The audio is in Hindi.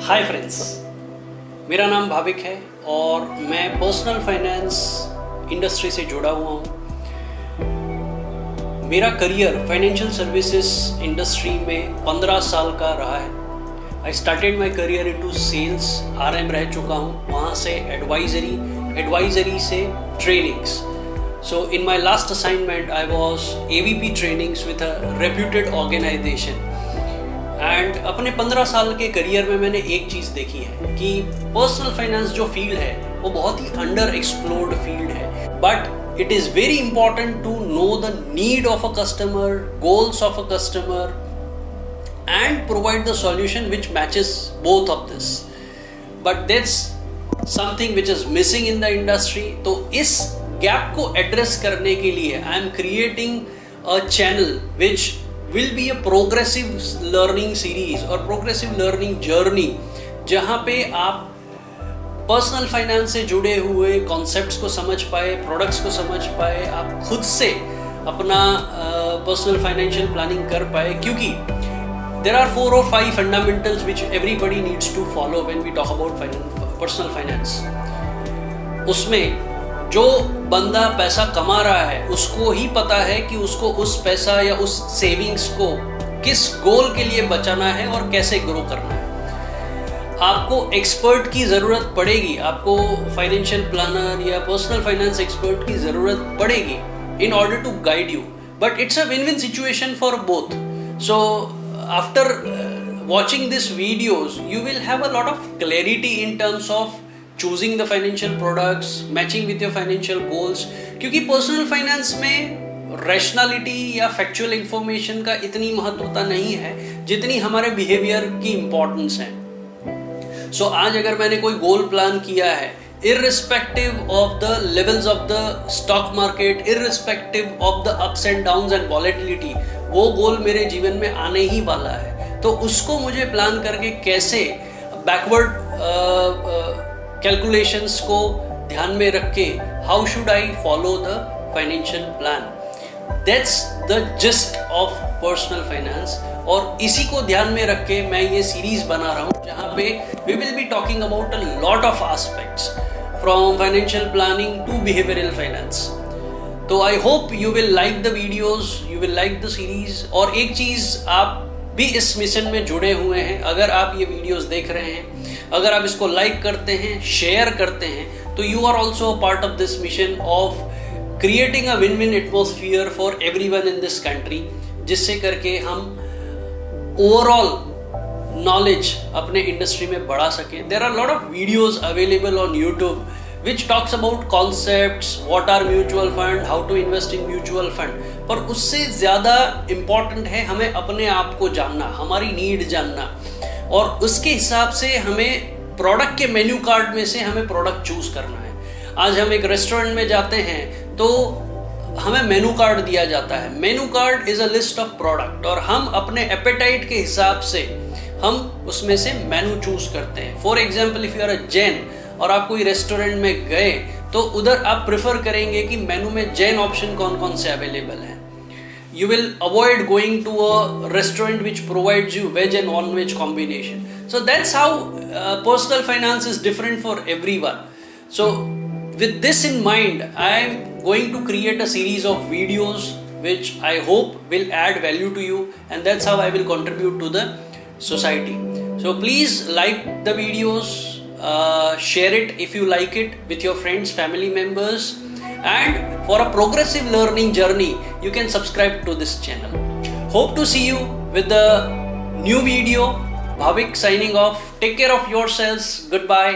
हाय फ्रेंड्स, मेरा नाम भाविक है और मैं पर्सनल फाइनेंस इंडस्ट्री से जुड़ा हुआ हूँ। मेरा करियर फाइनेंशियल सर्विसेज इंडस्ट्री में 15 साल का रहा है। I started my career into sales, RM रह चुका हूँ, वहाँ से एडवाइजरी से trainings. So in my last assignment I was AVP trainings with a reputed organization and अपने 15 साल के करियर में मैंने एक चीज़ देखी है कि पर्सनल फाइनेंस जो फील्ड है वो बहुत ही अंडर एक्सप्लोर्ड फील्ड है, but it is very important to know the need of a customer, goals of a customer and provide the solution which matches both of this, but that's something which is missing in the industry. तो इस गैप को एड्रेस करने के लिए I am creating a channel which will be a progressive learning series और progressive learning journey, जहाँ पे आप पर्सनल फाइनेंस से जुड़े हुए कॉन्सेप्ट्स को समझ पाए, प्रोडक्ट्स को समझ पाए, आप खुद से अपना पर्सनल फाइनेंशियल प्लानिंग कर पाए, क्योंकि there are 4 or 5 fundamentals which everybody needs to follow when we talk about personal finance। उसमें जो बंदा पैसा कमा रहा है उसको ही पता है कि उसको उस पैसा या उस सेविंग्स को किस गोल के लिए बचाना है और कैसे ग्रो करना है। आपको एक्सपर्ट की ज़रूरत पड़ेगी, आपको फाइनेंशियल प्लानर या पर्सनल फाइनेंस एक्सपर्ट की ज़रूरत पड़ेगी in order to guide you, but it's a win-win situation for both. So after watching this videos you will have a lot of clarity in terms of choosing the financial products, matching with your financial goals, क्योंकि personal finance में rationality या factual information का इतनी महत्वता नहीं है जितनी हमारे behavior की importance है। So आज अगर मैंने कोई goal plan किया है, irrespective of the levels of the stock market, irrespective of the ups and downs and volatility, वो goal मेरे जीवन में आने ही वाला है। तो उसको मुझे plan करके कैसे backward कैलकुलेशंस को ध्यान में रख के how should I follow the financial plan, that's the gist of personal finance. और इसी को ध्यान में रख के मैं ये सीरीज बना रहा हूँ जहाँ पे we will be talking about a lot of aspects from financial planning to behavioural finance. तो I hope you will like the videos, you will like the series. और एक चीज़, आप भी इस मिशन में जुड़े हुए हैं, अगर आप ये वीडियोस देख रहे हैं, अगर आप इसको लाइक करते हैं, शेयर करते हैं, तो you are also a part of this mission of creating a win win atmosphere for everyone in this country, जिससे करके हम ओवरऑल नॉलेज अपने इंडस्ट्री में बढ़ा सकें। There are lot of videos available on YouTube which talks about concepts, what are mutual fund, how to invest in mutual fund, पर उससे ज़्यादा इम्पॉर्टेंट है हमें अपने आप को जानना, हमारी नीड जानना, और उसके हिसाब से हमें प्रोडक्ट के मेन्यू कार्ड में से हमें प्रोडक्ट चूज करना है। आज हम एक रेस्टोरेंट में जाते हैं तो हमें मेन्यू कार्ड दिया जाता है। Menu card is a list of product और हम अपने एपेटाइट के हिसाब से हम उसमें से मेन्यू चूज करते हैं। For example, if you are a Jain और आप कोई रेस्टोरेंट में गए तो उधर आप प्रेफर करेंगे कि मेनू में जैन ऑप्शन कौन कौन से अवेलेबल हैं। You will avoid going to a restaurant which provides you veg and non veg combination. So that's how personal finance is different for everyone. So with this in mind, I am going to create a series of videos which I hope will add value to you, and that's how I will contribute to the society. So please like the videos, share it if you like it with your friends, family members, and for a progressive learning journey you can subscribe to this channel. Hope to see you with the new video. Bhavik signing off. Take care of yourselves. Goodbye.